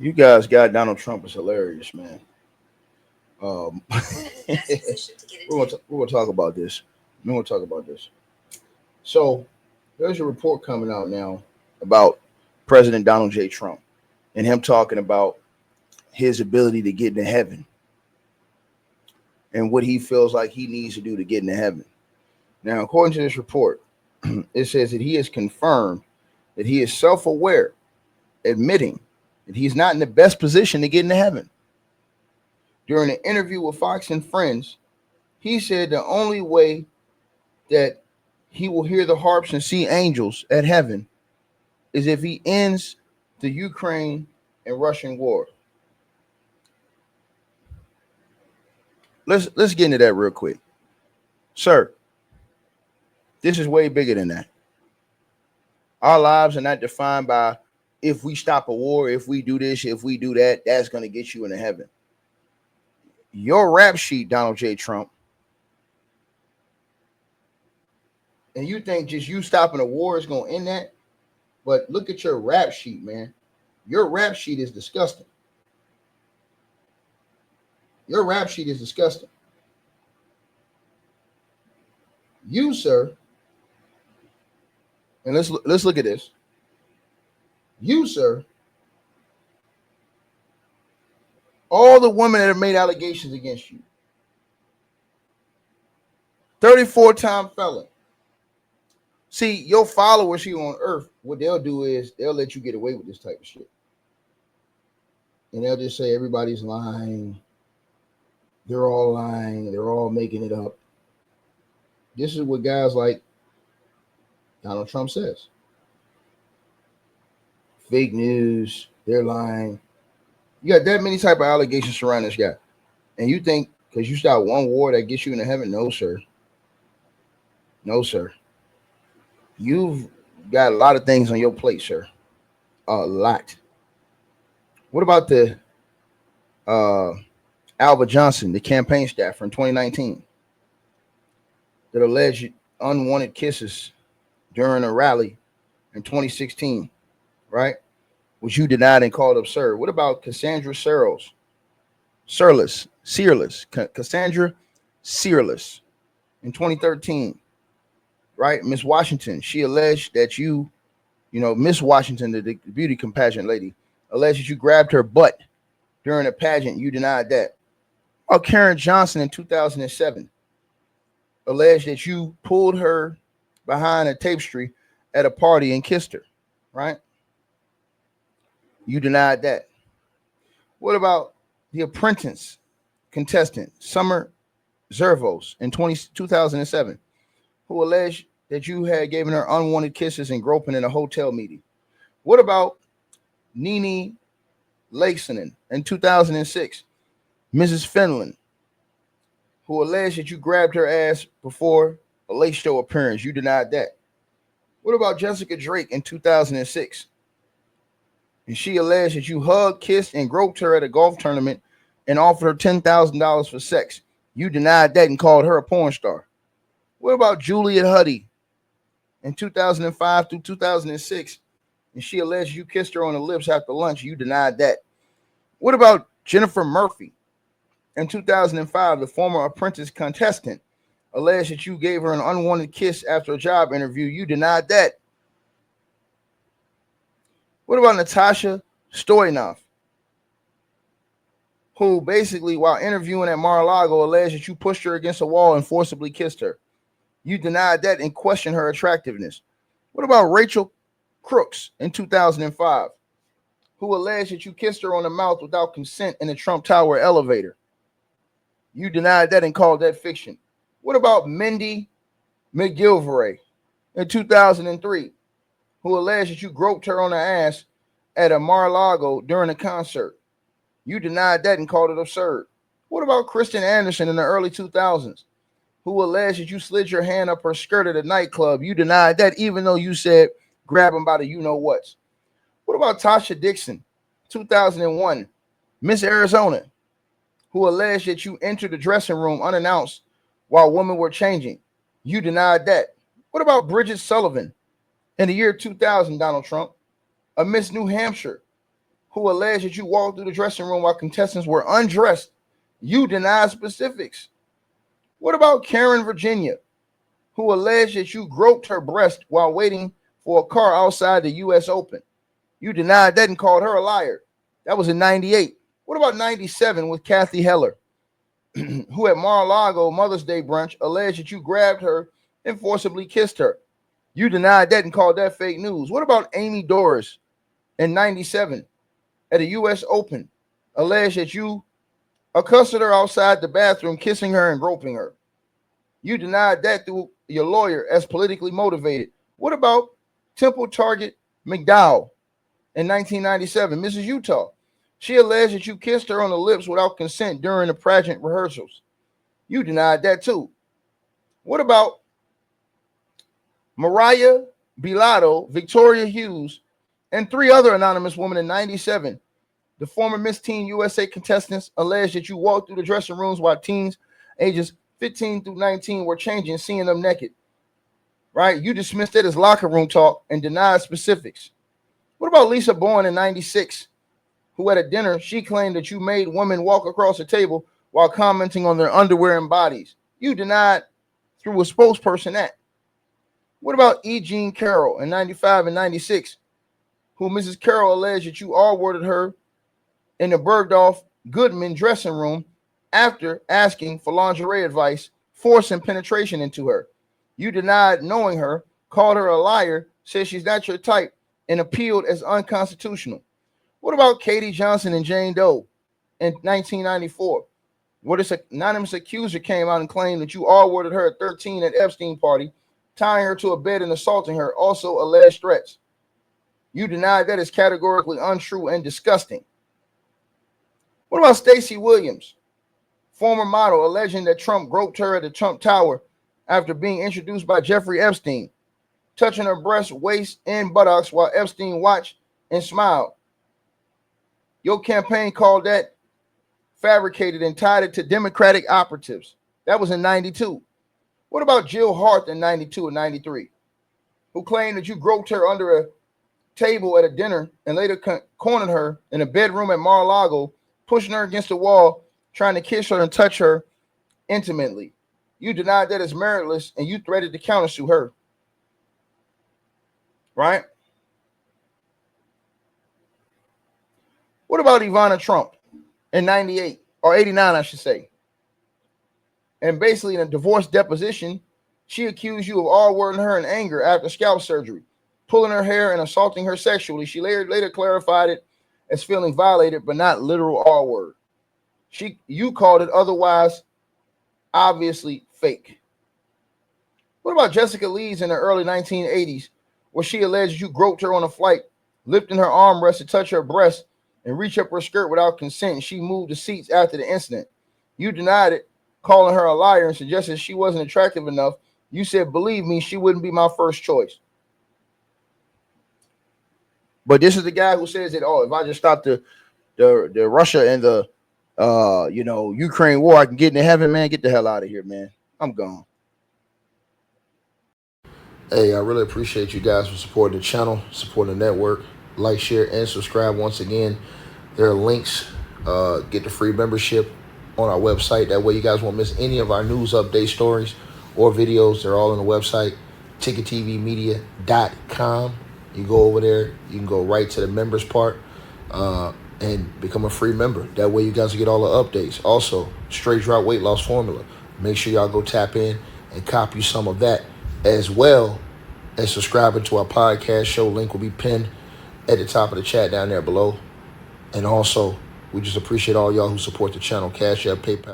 You guys got Donald Trump is hilarious, man. We're gonna talk about this. We're gonna talk about this. So there's a report coming out now about President Donald J. Trump and him talking about his ability to get into heaven and what he feels like he needs to do to get into heaven. Now, according to this report, it says that he has confirmed that he is self-aware, admitting that he's not in the best position to get into heaven. During an interview with Fox and Friends, he said the only way that he will hear the harps and see angels at heaven is if he ends the Ukraine and Russian war. Let's get into that real quick. Sir, this is way bigger than that. Our lives are not defined by if we stop a war, if we do this, if we do that, that's going to get you into heaven. Your rap sheet, Donald J. Trump, and you think just you stopping a war is going to end that? But look at your rap sheet, man. Your rap sheet is disgusting. Your rap sheet is disgusting. You, sir, and let's look at this. You, sir, all the women that have made allegations against you, 34-time felon. See, your followers here on earth, what they'll do is they'll let you get away with this type of shit. And they'll just say everybody's lying. They're all lying. They're all making it up. This is what guys like Donald Trump says. Fake news. They're lying. You got that many type of allegations surrounding this guy. And you think because you start one war that gets you into heaven? No, sir. No, sir. You've got a lot of things on your plate, sir. A lot. What about the Alva Johnson, the campaign staffer in 2019, that alleged unwanted kisses during a rally in 2016, right? Which you denied and called absurd. What about Cassandra Searles, Cassandra Searles in 2013, right? Miss Washington, she alleged that Miss Washington, the beauty compassion lady, alleged that you grabbed her butt during a pageant. You denied that. Or Karen Johnson in 2007 alleged that you pulled her behind a tapestry at a party and kissed her, right? You denied that. What about the Apprentice contestant, Summer Zervos, in 2007, who alleged that you had given her unwanted kisses and groping in a hotel meeting? What about Nene Laaksonen in 2006, Mrs. Finland, who alleged that you grabbed her ass before a late show appearance? You denied that. What about Jessica Drake in 2006? And she alleged that you hugged, kissed, and groped her at a golf tournament and offered her $10,000 for sex. You denied that and called her a porn star. What about Juliet Huddy in 2005 through 2006? And she alleged you kissed her on the lips after lunch. You denied that. What about Jennifer Murphy in 2005, the former Apprentice contestant, alleged that you gave her an unwanted kiss after a job interview? You denied that. What about Natasha Stoyanov, who basically, while interviewing at Mar-a-Lago, alleged that you pushed her against a wall and forcibly kissed her? You denied that and questioned her attractiveness. What about Rachel Crooks in 2005, who alleged that you kissed her on the mouth without consent in the Trump Tower elevator? You denied that and called that fiction. What about Mindy McGilvray in 2003, who alleged that you groped her on the ass at a Mar-a-Lago during a concert? You denied that and called it absurd. What about Kristen Anderson in the early 2000s, who alleged that you slid your hand up her skirt at a nightclub? You denied that, even though you said grab him by the you-know-whats. What about Tasha Dixon, 2001, Miss Arizona, who alleged that you entered the dressing room unannounced while women were changing? You denied that. What about Bridget Sullivan in the year 2000, Donald Trump, a Miss New Hampshire, who alleged that you walked through the dressing room while contestants were undressed. You denied specifics. What about Karen Virginia, who alleged that you groped her breast while waiting for a car outside the U.S. Open? You denied that and called her a liar. That was in 98. What about 97 with Kathy Heller, who at Mar-a-Lago Mother's Day brunch alleged that you grabbed her and forcibly kissed her? You denied that and called that fake news. What about Amy Doris in 97 at a U.S. Open, alleged that you accosted her outside the bathroom, kissing her and groping her? You denied that through your lawyer as politically motivated. What about Temple Target McDowell in 1997, Mrs. Utah? She alleged that you kissed her on the lips without consent during the pageant rehearsals. You denied that too. What about Mariah Bilato, Victoria Hughes, and 3 other anonymous women in 97? The former Miss Teen USA contestants alleged that you walked through the dressing rooms while teens ages 15 through 19 were changing, seeing them naked. Right? You dismissed it as locker room talk and denied specifics. What about Lisa Bourne in 96, who at a dinner, she claimed that you made women walk across the table while commenting on their underwear and bodies? You denied through a spokesperson that. What about E. Jean Carroll in 95 and 96, who Mrs. Carroll alleged that you R-worded her in the Bergdorf Goodman dressing room after asking for lingerie advice, forcing penetration into her? You denied knowing her, called her a liar, said she's not your type, and appealed as unconstitutional. What about Katie Johnson and Jane Doe in 1994, where this anonymous accuser came out and claimed that you R-worded her at 13 at Epstein party, tying her to a bed and assaulting her, also alleged threats? You denied that as categorically untrue and disgusting. What about Stacey Williams, former model, alleging that Trump groped her at the Trump Tower after being introduced by Jeffrey Epstein, touching her breast, waist, and buttocks while Epstein watched and smiled? Your campaign called that fabricated and tied it to Democratic operatives. That was in 92. What about Jill Hart in 92 and 93, who claimed that you groped her under a table at a dinner and later cornered her in a bedroom at Mar-a-Lago, pushing her against the wall, trying to kiss her and touch her intimately? You denied that as meritless, and you threatened to countersue her. Right? What about Ivana Trump in 98 or 89, I should say? And basically, in a divorce deposition, she accused you of R-wording her in anger after scalp surgery, pulling her hair and assaulting her sexually. She later clarified it as feeling violated, but not literal R-word. You called it otherwise obviously fake. What about Jessica Lees in the early 1980s, where she alleged you groped her on a flight, lifting her armrest to touch her breast and reach up her skirt without consent? She moved the seats after the incident. You denied it, calling her a liar and suggested she wasn't attractive enough. You said, believe me, she wouldn't be my first choice. But this is the guy who says that, oh, if I just stop the Russia and the Ukraine war, I can get into heaven. Man, get the hell out of here, man. I'm gone. Hey, I really appreciate you guys for supporting the channel, supporting the network. Like, share, and subscribe. Once again, there are links. Get the free membership on our website. That way you guys won't miss any of our news update stories or videos. They're all on the website, ticketvmedia.com. You go over there, you can go right to the members part and become a free member. That way you guys will get all the updates. Also, Straight Drought Weight Loss Formula. Make sure y'all go tap in and copy some of that, as well as subscribing to our podcast show. Link will be pinned at the top of the chat down there below. And also, we just appreciate all y'all who support the channel. Cash App, PayPal.